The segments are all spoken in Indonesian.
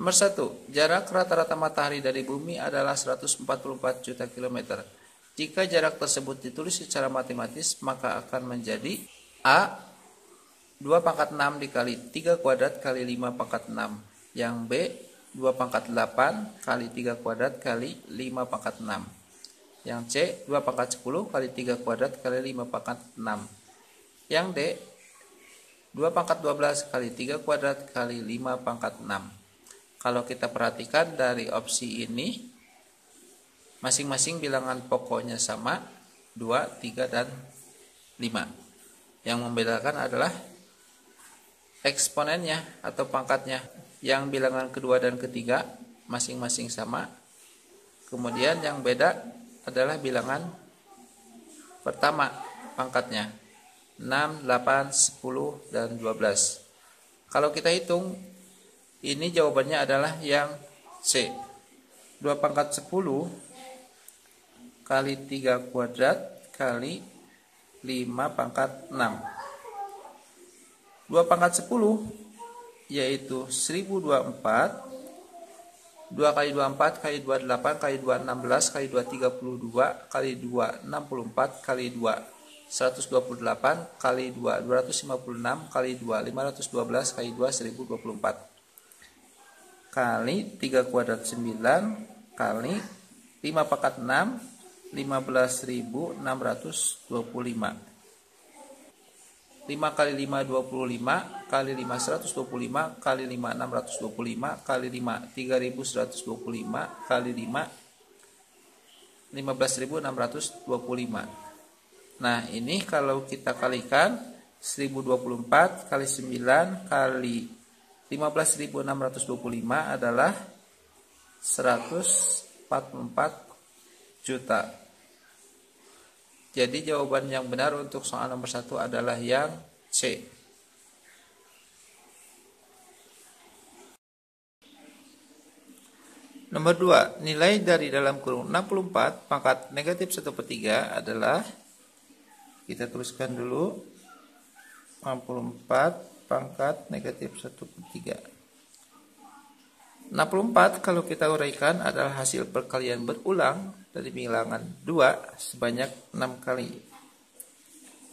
Nomor 1, jarak rata-rata matahari dari bumi adalah 144 juta kilometer. Jika jarak tersebut ditulis secara matematis, maka akan menjadi A. 2 pangkat 6 dikali 3 kuadrat kali 5 pangkat 6. Yang B. 2 pangkat 8 kali 3 kuadrat kali 5 pangkat 6. Yang C. 2 pangkat 10 kali 3 kuadrat kali 5 pangkat 6. Yang D. 2 pangkat 12 kali 3 kuadrat kali 5 pangkat 6. Kalau kita perhatikan dari opsi ini, masing-masing bilangan pokoknya sama, 2, 3, dan 5. Yang membedakan adalah eksponennya atau pangkatnya. Yang bilangan kedua dan ketiga masing-masing sama. Kemudian yang beda adalah bilangan pertama pangkatnya. 6, 8, 10, dan 12. Kalau kita hitung, ini jawabannya adalah yang C. 2 pangkat 10 kali 3 kuadrat kali 5 pangkat 6. 2 pangkat 10 yaitu 1024. 2 kali 24 kali 28 kali 2 16 kali 2 32 kali 2 64 kali 2 128 kali 2 256 kali 2 512 kali 2 1024 kali 3 kuadrat 9 kali 5 pangkat 6 15.625. 5 kali 5 25 kali 5 125 kali 5 625 kali 5 3125 kali 5 15.625. Nah, ini kalau kita kalikan 1024 kali 9 kali 15.625 adalah 144 juta. Jadi jawaban yang benar untuk soal nomor 1 adalah yang C. Nomor 2, nilai dari dalam kurung 64 pangkat negatif 1/3 adalah, kita tuliskan dulu, 64 pangkat negatif 1/3. 64 kalau kita uraikan adalah hasil perkalian berulang dari bilangan 2 sebanyak 6 kali.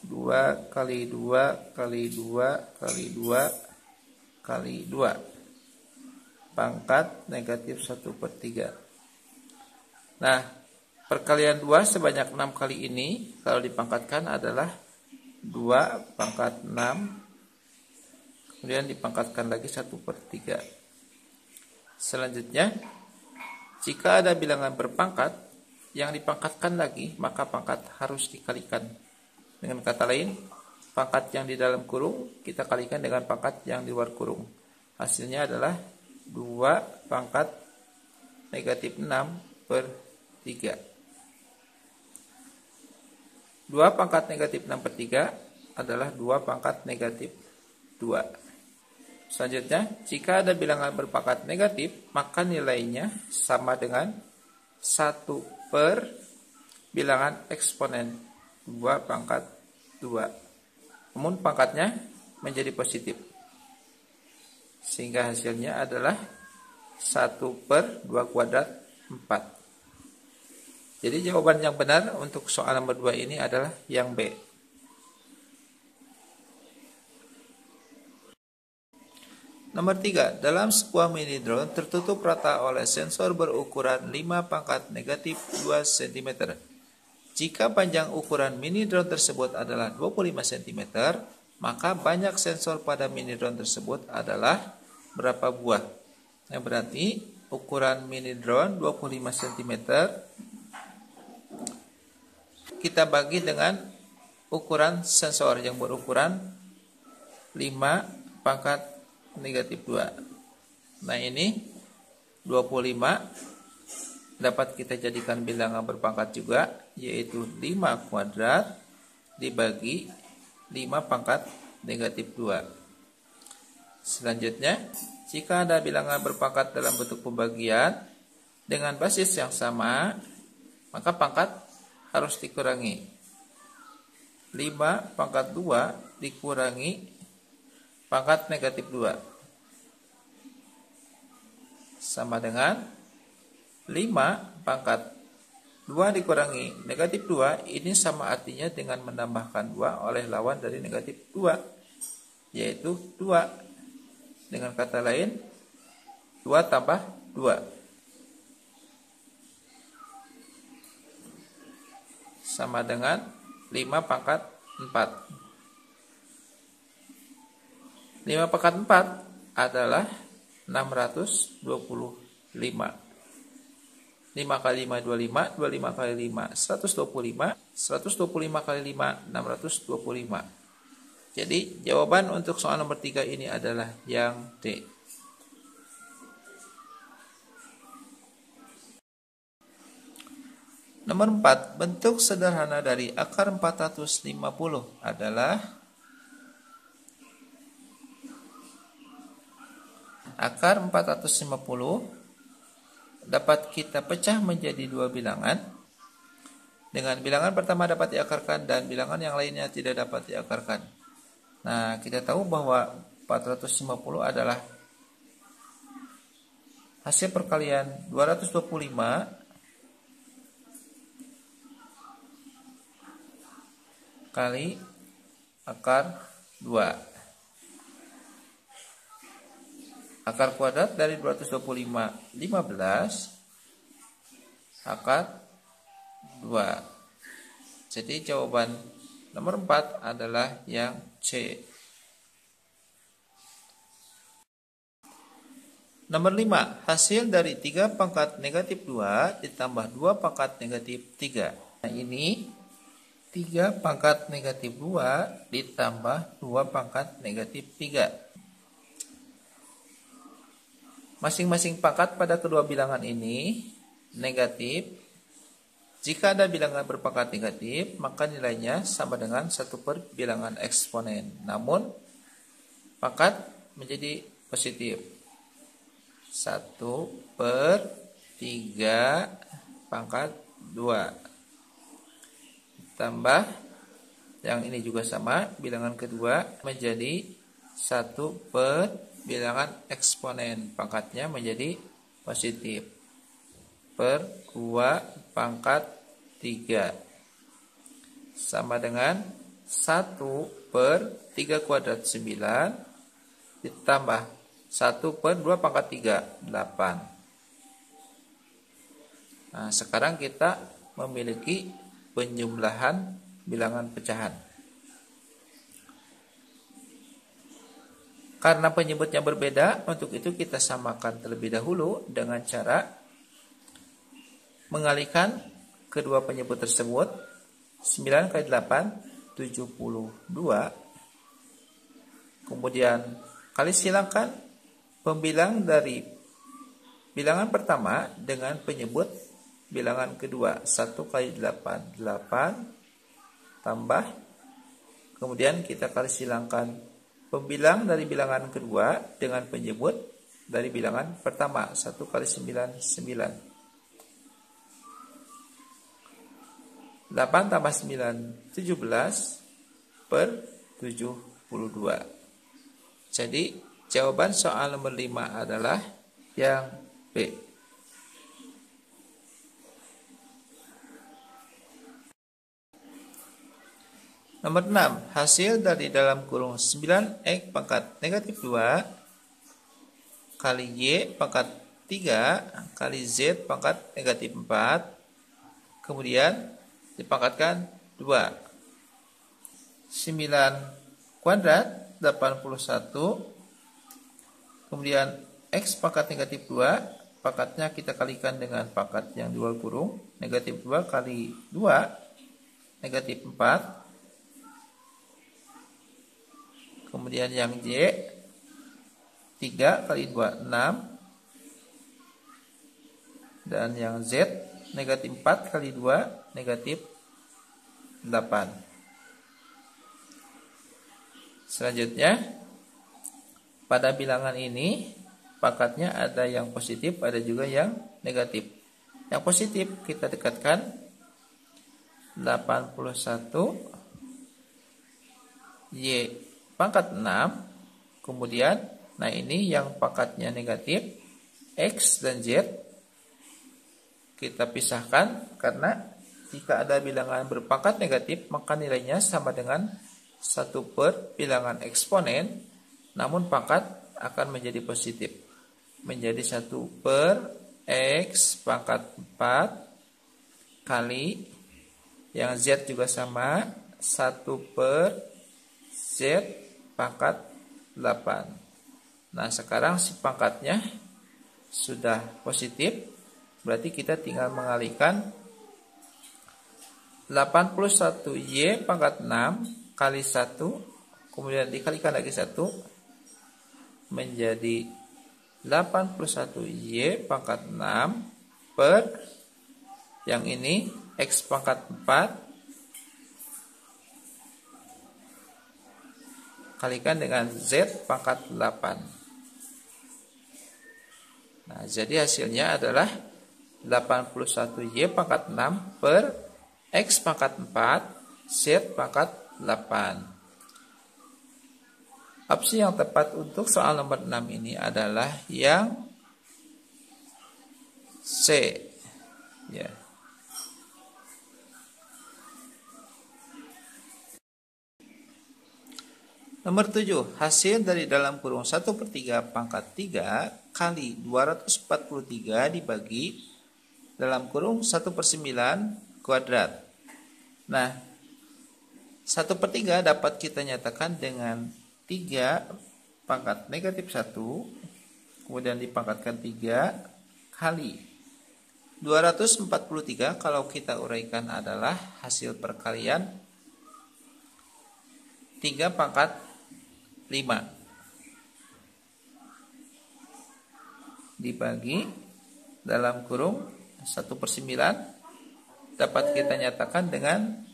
2 kali 2 kali 2 kali 2 kali 2 pangkat negatif 1/3. Nah, perkalian 2 sebanyak 6 kali ini kalau dipangkatkan adalah 2 pangkat 6, kemudian dipangkatkan lagi 1/3. Selanjutnya, jika ada bilangan berpangkat yang dipangkatkan lagi, maka pangkat harus dikalikan. Dengan kata lain, pangkat yang di dalam kurung kita kalikan dengan pangkat yang di luar kurung. Hasilnya adalah 2 pangkat negatif 6/3. 2 pangkat negatif 6/3 adalah 2 pangkat negatif 2. Selanjutnya, jika ada bilangan berpangkat negatif, maka nilainya sama dengan 1 per bilangan eksponen 2 pangkat 2. Namun pangkatnya menjadi positif. Sehingga hasilnya adalah 1 per 2 kuadrat 4. Jadi jawaban yang benar untuk soal nomor 2 ini adalah yang B. Nomor 3, dalam sebuah mini drone tertutup rata oleh sensor berukuran 5 pangkat negatif 2 cm. Jika panjang ukuran mini drone tersebut adalah 25 cm, maka banyak sensor pada mini drone tersebut adalah berapa buah? Yang berarti ukuran mini drone 25 cm kita bagi dengan ukuran sensor yang berukuran 5 pangkat negatif 2. Nah, ini 25 dapat kita jadikan bilangan berpangkat juga, yaitu 5 kuadrat dibagi 5 pangkat negatif 2. Selanjutnya, jika ada bilangan berpangkat dalam bentuk pembagian dengan basis yang sama, maka pangkat harus dikurangi. 5 pangkat 2 dikurangi pangkat negatif 2. sama dengan 5 pangkat 2 dikurangi negatif 2. Ini sama artinya dengan menambahkan 2 oleh lawan dari negatif 2, yaitu 2. Dengan kata lain, 2 tambah 2 sama dengan 5 pangkat 4. 5 pangkat 4 adalah 625. 5 kali 5, 25. 25 kali 5, 125. 125 kali 5, 625. Jadi jawaban untuk soal nomor 3 ini adalah yang D. Nomor 4, bentuk sederhana dari akar 450 adalah akar 450 dapat kita pecah menjadi dua bilangan. Dengan bilangan pertama dapat diakarkan dan bilangan yang lainnya tidak dapat diakarkan. Nah, kita tahu bahwa 450 adalah hasil perkalian 225 kali akar 2. Akar kuadrat dari 225, 15 akar 2. Jadi jawaban nomor 4 adalah yang C. Nomor 5, hasil dari 3 pangkat negatif 2 ditambah 2 pangkat negatif 3. Nah, ini 3 pangkat negatif 2 ditambah 2 pangkat negatif 3. Masing-masing pangkat pada kedua bilangan ini negatif. Jika ada bilangan berpangkat negatif, maka nilainya sama dengan 1 per bilangan eksponen. Namun, pangkat menjadi positif. 1 per 3 pangkat 2. Tambah, yang ini juga sama, bilangan kedua menjadi 1 per bilangan eksponen, pangkatnya menjadi positif, per 2 pangkat 3 sama dengan 1 per 3 kuadrat 9 ditambah 1 per 2 pangkat 3, 8. Nah, sekarang kita memiliki penjumlahan bilangan pecahan. Karena penyebutnya berbeda, untuk itu kita samakan terlebih dahulu dengan cara mengalihkan kedua penyebut tersebut. 9 kali 8, 72. Kemudian kali silangkan pembilang dari bilangan pertama dengan penyebut bilangan kedua. 1 kali 8, 8. Tambah. Kemudian kita kali silangkan pembilang dari bilangan kedua dengan penyebut dari bilangan pertama. 1 kali 9, 9. 8 tambah 9, 17 per 72. Jadi jawaban soal nomor 5 adalah yang B. Nomor 6, hasil dari dalam kurung 9X pangkat negatif 2 kali Y pangkat 3 kali Z pangkat negatif 4, kemudian dipangkatkan 2. 9 kuadrat 81, kemudian X pangkat negatif 2, pangkatnya kita kalikan dengan pangkat yang di luar kurung, negatif 2 kali 2, negatif 4. Kemudian yang Y 3 kali 2, 6. Dan yang Z negatif 4 kali 2, negatif 8. Selanjutnya, pada bilangan ini pangkatnya ada yang positif, ada juga yang negatif. Yang positif kita dekatkan 81 Y pangkat 6. Kemudian, nah ini yang pangkatnya negatif, X dan Z kita pisahkan, karena jika ada bilangan berpangkat negatif maka nilainya sama dengan 1 per bilangan eksponen, namun pangkat akan menjadi positif, menjadi 1 per X pangkat 4 kali yang Z juga sama 1 per Z pangkat 8. Nah, sekarang si pangkatnya sudah positif, berarti kita tinggal mengalihkan 81Y pangkat 6 kali 1, kemudian dikalikan lagi 1, menjadi 81Y pangkat 6 per yang ini X pangkat 4 kalikan dengan Z pangkat 8. Nah, jadi hasilnya adalah 81Y pangkat 6 per X pangkat 4 Z pangkat 8. Opsi yang tepat untuk soal nomor 6 ini adalah yang C. Ya. Nomor 7, hasil dari dalam kurung 1/3 pangkat 3 kali 243 dibagi dalam kurung 1/9 kuadrat. Nah, 1/3 dapat kita nyatakan dengan 3 pangkat negatif 1, kemudian dipangkatkan 3 kali 243, kalau kita uraikan adalah hasil perkalian 3 pangkat 5 dibagi dalam kurung 1/9 dapat kita nyatakan dengan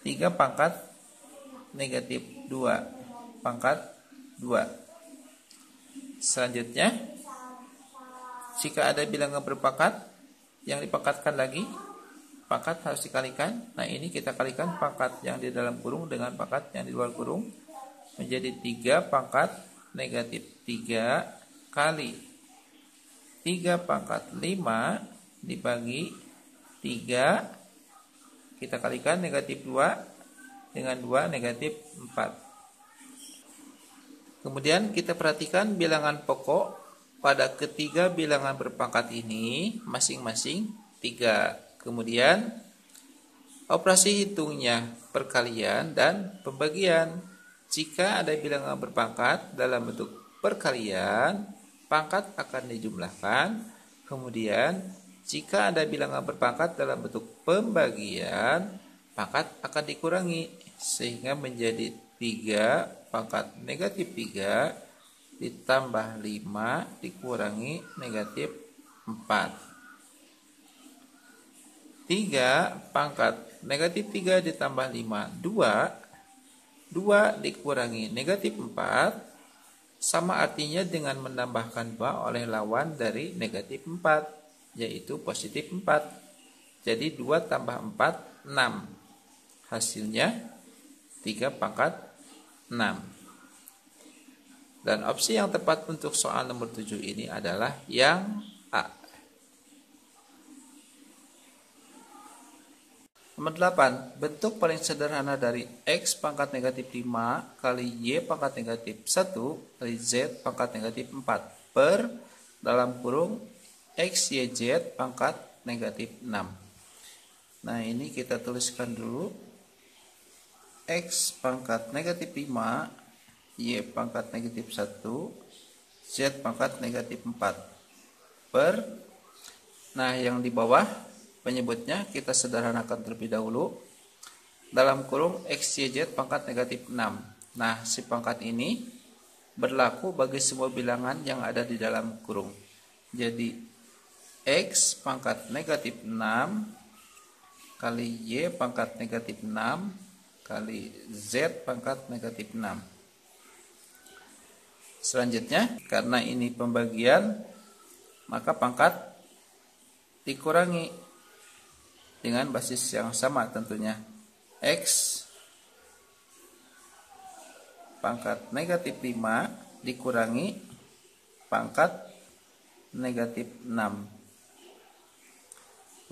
3 pangkat negatif 2 pangkat 2. Selanjutnya, jika ada bilangan berpangkat yang dipangkatkan lagi, pangkat harus dikalikan. Nah, ini kita kalikan pangkat yang di dalam kurung dengan pangkat yang di luar kurung, menjadi 3 pangkat negatif 3 kali 3 pangkat 5 dibagi 3, kita kalikan negatif 2 dengan 2 negatif 4. Kemudian kita perhatikan bilangan pokok pada ketiga bilangan berpangkat ini masing-masing 3. Kemudian operasi hitungnya perkalian dan pembagian. Jika ada bilangan berpangkat dalam bentuk perkalian, pangkat akan dijumlahkan. Kemudian jika ada bilangan berpangkat dalam bentuk pembagian, pangkat akan dikurangi sehingga menjadi 3 pangkat negatif 3 ditambah 5 dikurangi negatif 4. 3 pangkat negatif 3 ditambah 5 2 dikurangi negatif 4 sama artinya dengan menambahkan 2 oleh lawan dari negatif 4, yaitu positif 4. Jadi 2 tambah 4 6. Hasilnya 3 pangkat 6. Dan opsi yang tepat untuk soal nomor 7 ini adalah yang A. Nomor 8, bentuk paling sederhana dari X pangkat negatif 5 kali Y pangkat negatif 1 kali Z pangkat negatif 4 per dalam kurung X, Y, Z pangkat negatif 6. Nah, ini kita tuliskan dulu. X pangkat negatif 5, Y pangkat negatif 1, Z pangkat negatif 4 per, nah yang di bawah penyebutnya kita sederhanakan terlebih dahulu. Dalam kurung X, Y, Z pangkat negatif 6. Nah, si pangkat ini berlaku bagi semua bilangan yang ada di dalam kurung. Jadi X pangkat negatif 6 kali Y pangkat negatif 6 kali Z pangkat negatif 6. Selanjutnya, karena ini pembagian, maka pangkat dikurangi dengan basis yang sama tentunya. X pangkat negatif 5 dikurangi pangkat negatif 6.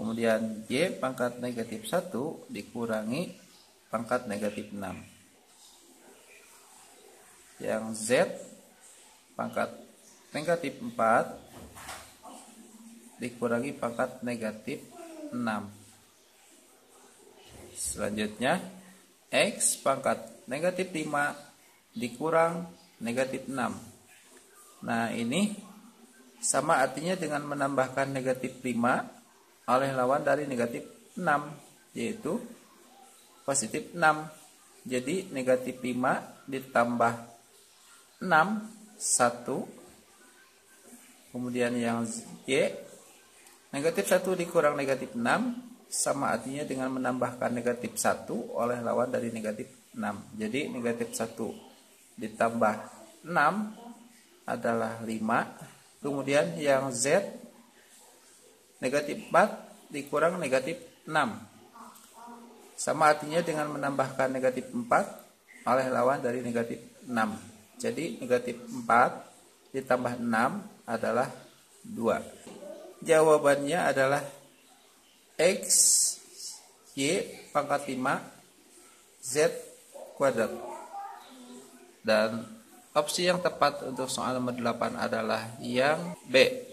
Kemudian Y pangkat negatif 1 dikurangi pangkat negatif 6. Yang Z pangkat negatif 4 dikurangi pangkat negatif 6. Selanjutnya X pangkat negatif 5 dikurang negatif 6. Nah ini sama artinya dengan menambahkan negatif 5 oleh lawan dari negatif 6, yaitu positif 6. Jadi negatif 5 ditambah 6, 1. Kemudian yang Y, negatif 1 dikurang negatif 6 sama artinya dengan menambahkan negatif 1 oleh lawan dari negatif 6. Jadi negatif 1 ditambah 6 adalah 5. Kemudian yang Z, negatif 4 dikurang negatif 6 sama artinya dengan menambahkan negatif 4 oleh lawan dari negatif 6. Jadi negatif 4 ditambah 6 adalah 2. Jawabannya adalah X Y pangkat 5 Z kuadrat. Dan opsi yang tepat untuk soal nomor 8 adalah yang B.